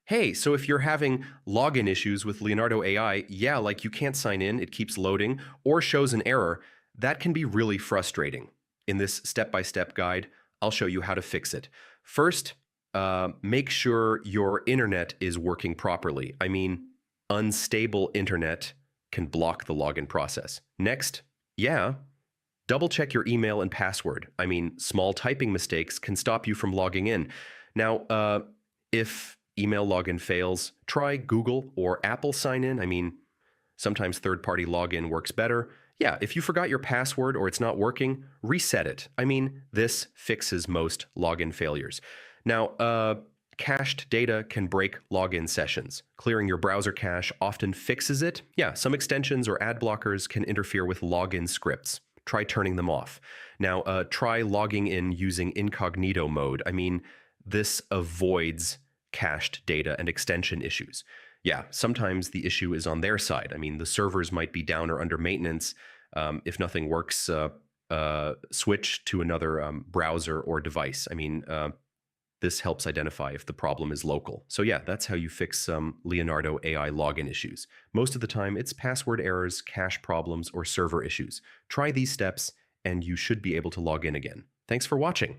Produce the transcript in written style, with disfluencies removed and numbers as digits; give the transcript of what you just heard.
Hey, so if you're having login issues with Leonardo AI, yeah, like you can't sign in, it keeps loading, or shows an error, that can be really frustrating. In this step-by-step guide, I'll show you how to fix it. First, make sure your internet is working properly. I mean, unstable internet can block the login process. Next, yeah, double check your email and password. I mean, small typing mistakes can stop you from logging in. Now, if email login fails, try Google or Apple sign in. I mean, sometimes third-party login works better. Yeah, if you forgot your password or it's not working, reset it. I mean, this fixes most login failures. Now, cached data can break login sessions. Clearing your browser cache often fixes it. Yeah, some extensions or ad blockers can interfere with login scripts. Try turning them off. Now, try logging in using incognito mode. I mean, this avoids cached data and extension issues. Yeah, sometimes the issue is on their side. I mean, the servers might be down or under maintenance. If nothing works, switch to another browser or device. I mean, this helps identify if the problem is local. So yeah, that's how you fix some Leonardo AI login issues. Most of the time, it's password errors, cache problems, or server issues. Try these steps, and you should be able to log in again. Thanks for watching.